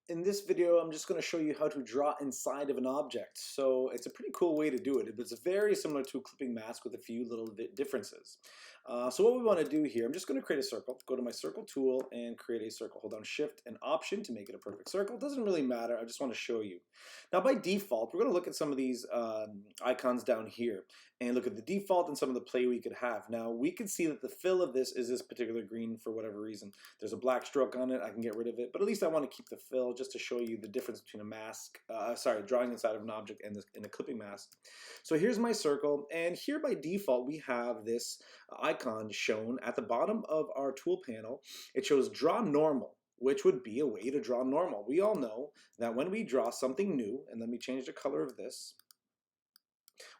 In this video, I'm just going to show you how to draw inside of an object. So it's a pretty cool way to do it. It's very similar to a clipping mask with a few little differences. So what we want to do here, I'm just going to create a circle. Go to my circle tool and create a circle. Hold down Shift and Option to make it a perfect circle. It doesn't really matter. I just want to show you. Now by default, we're going to look at some of these icons down here and look at the default and some of the play we could have. Now we can see that the fill of this is this particular green for whatever reason. There's a black stroke on it. I can get rid of it, but at least I want to keep the fill just to show you the difference between a mask, drawing inside of an object and a clipping mask. So here's my circle, and here by default we have this icon shown at the bottom of our tool panel. It shows draw normal, which would be a way to draw normal. We all know that when we draw something new, and let me change the color of this,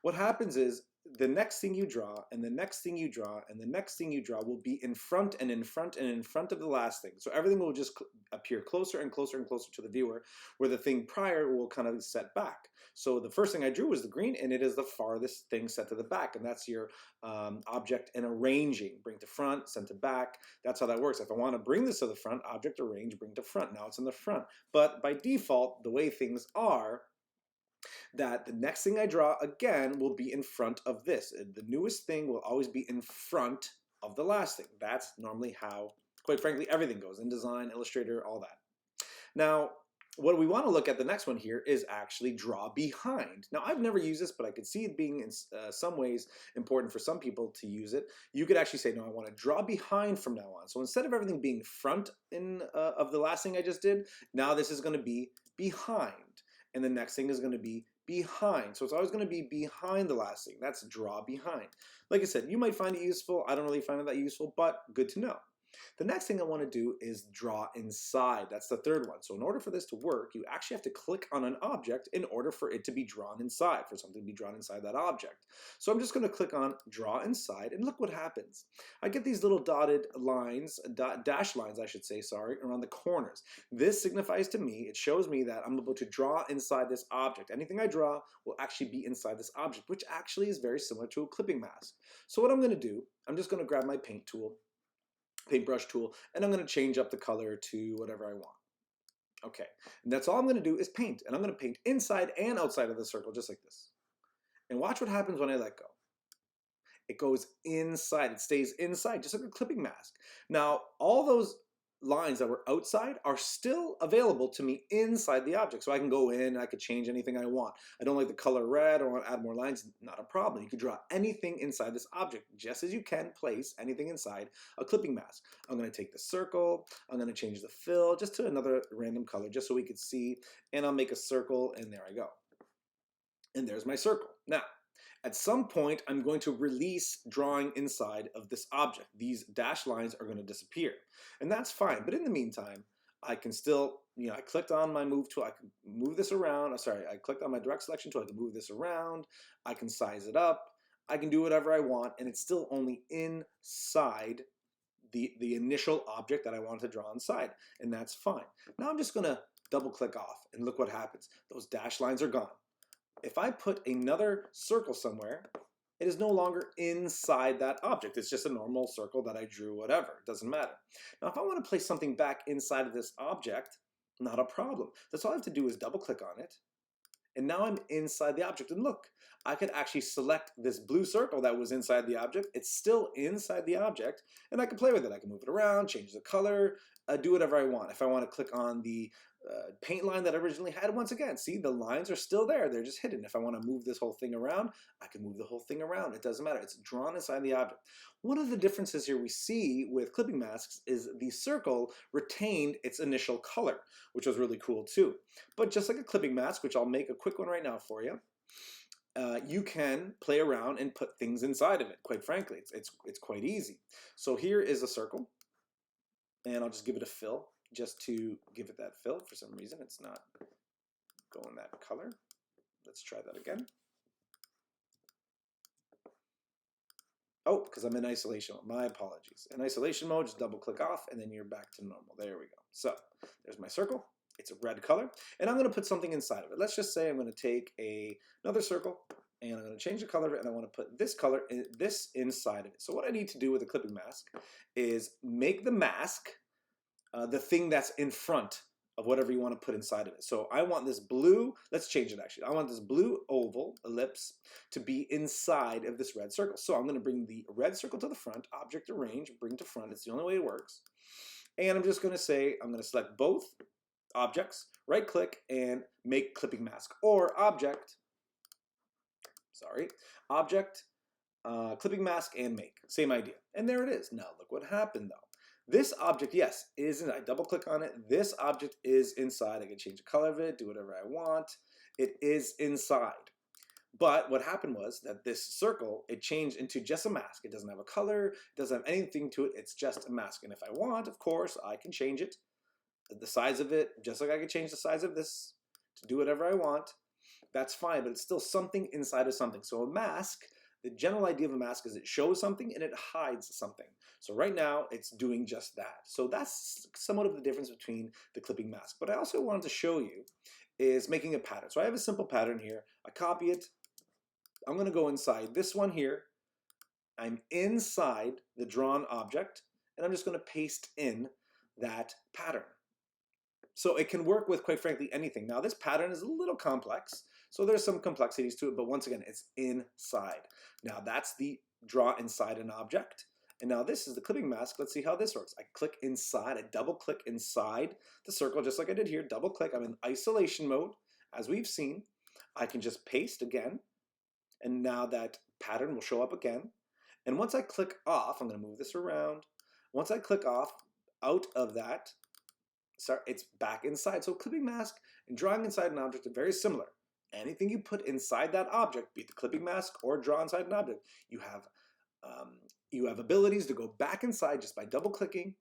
what happens is the next thing you draw and the next thing you draw and the next thing you draw will be in front and in front and in front of the last thing. So everything will just appear closer and closer and closer to the viewer, where the thing prior will kind of set back. So the first thing I drew was the green, and it is the farthest thing set to the back, and that's your object and arranging. Bring to front, send to back. That's how that works. If I want to bring this to the front, object arrange, bring to front. Now it's in the front. But by default, the way things are, that the next thing I draw again will be in front of this. The newest thing will always be in front of the last thing. That's normally how, quite frankly, everything goes in design, Illustrator, all that. Now, what we want to look at the next one here is actually draw behind. Now, I've never used this, but I could see it being in some ways important for some people to use it. You could actually say, no, I want to draw behind from now on. So instead of everything being front of the last thing I just did, now this is going to be behind. And the next thing is going to be behind. So it's always going to be behind the last thing. That's draw behind. Like I said, you might find it useful. I don't really find it that useful, but good to know. The next thing I want to do is draw inside. That's the third one. So in order for this to work, you actually have to click on an object in order for it to be drawn inside, for something to be drawn inside that object. So I'm just going to click on draw inside, and look what happens. I get these little dotted lines, dash lines I should say, sorry, around the corners. This signifies to me, it shows me that I'm able to draw inside this object. Anything I draw will actually be inside this object, which actually is very similar to a clipping mask. So what I'm going to do, I'm just going to grab my paintbrush tool, and I'm going to change up the color to whatever I want. Okay, and that's all I'm going to do is paint, and I'm going to paint inside and outside of the circle just like this. And watch what happens when I let go. It goes inside, it stays inside, just like a clipping mask. Now, all those lines that were outside are still available to me inside the object. So I can go in, I could change anything I want. I don't like the color red, or want to add more lines, not a problem. You can draw anything inside this object, just as you can place anything inside a clipping mask. I'm going to take the circle, I'm going to change the fill just to another random color, just so we could see, and I'll make a circle, and there I go. And there's my circle. Now, at some point, I'm going to release drawing inside of this object. These dashed lines are going to disappear, and that's fine. But in the meantime, I can still, I clicked on my move tool. I can move this around. I clicked on my direct selection tool. I can move this around. I can size it up. I can do whatever I want, and it's still only inside the initial object that I wanted to draw inside, and that's fine. Now I'm just going to double click off, and look what happens. Those dashed lines are gone. If I put another circle somewhere, it is no longer inside that object. It's just a normal circle that I drew, whatever. It doesn't matter. Now, if I want to place something back inside of this object, not a problem. That's all I have to do is double click on it. And now I'm inside the object. And look, I could actually select this blue circle that was inside the object. It's still inside the object, and I can play with it. I can move it around, change the color, do whatever I want. If I want to click on the paint line that I originally had, once again, see, the lines are still there. They're just hidden. If I want to move this whole thing around, I can move the whole thing around. It doesn't matter. It's drawn inside the object. One of the differences here we see with clipping masks is the circle retained its initial color, which was really cool too. But just like a clipping mask, which I'll make a quick one right now for you, you can play around and put things inside of it. Quite frankly, it's quite easy. So here is a circle, and I'll just give it a fill, just to give it that fill. For some reason, it's not going that color. Let's try that again. Oh, because I'm in isolation mode. My apologies. In isolation mode, just double click off, and then you're back to normal. There we go. So there's my circle. It's a red color, and I'm going to put something inside of it. Let's just say I'm going to take another circle, and I'm going to change the color of it, and I want to put this color, this inside of it. So what I need to do with a clipping mask is make the mask the thing that's in front of whatever you want to put inside of it. So I want this blue, let's change it actually. I want this blue oval ellipse to be inside of this red circle. So I'm going to bring the red circle to the front, object arrange, bring to front. It's the only way it works. And I'm just going to say, I'm going to select both objects, right click and make clipping mask, or object, clipping mask and make. Same idea. And there it is. Now look what happened though. This object, yes, isn't. I double click on it. This object is inside. I can change the color of it, do whatever I want. It is inside. But what happened was that this circle, it changed into just a mask. It doesn't have a color, it doesn't have anything to it. It's just a mask. And if I want, of course, I can change it, the size of it, just like I can change the size of this to do whatever I want. That's fine, but it's still something inside of something. So a mask, the general idea of a mask is it shows something and it hides something. So right now it's doing just that. So that's somewhat of the difference between the clipping mask. But I also wanted to show you is making a pattern. So I have a simple pattern here. I copy it. I'm going to go inside this one here. I'm inside the drawn object and I'm just going to paste in that pattern. So it can work with, quite frankly, anything. Now this pattern is a little complex, so there's some complexities to it, but once again, it's inside. Now that's the draw inside an object. And now this is the clipping mask. Let's see how this works. I click inside, I double click inside the circle, just like I did here, double click. I'm in isolation mode, as we've seen. I can just paste again, and now that pattern will show up again. And once I click off, I'm gonna move this around. Once I click off out of that, it's back inside. So clipping mask and drawing inside an object are very similar. Anything you put inside that object, be it the clipping mask or draw inside an object, you have abilities to go back inside just by double clicking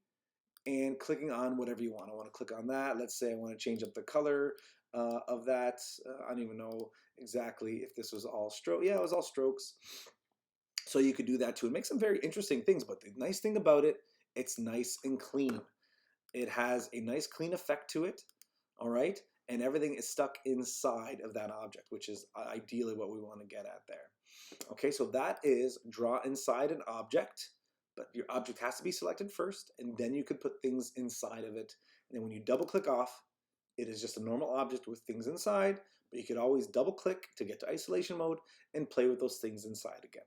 and clicking on whatever you want. I want to click on that. Let's say I want to change up the color of that. I don't even know exactly if this was all stroke. Yeah, it was all strokes. So you could do that too. It makes some very interesting things, but the nice thing about it, it's nice and clean. It has a nice clean effect to it, all right? And everything is stuck inside of that object, which is ideally what we want to get at there. Okay, so that is draw inside an object, but your object has to be selected first, and then you could put things inside of it. And then when you double click off, it is just a normal object with things inside, but you could always double click to get to isolation mode and play with those things inside again.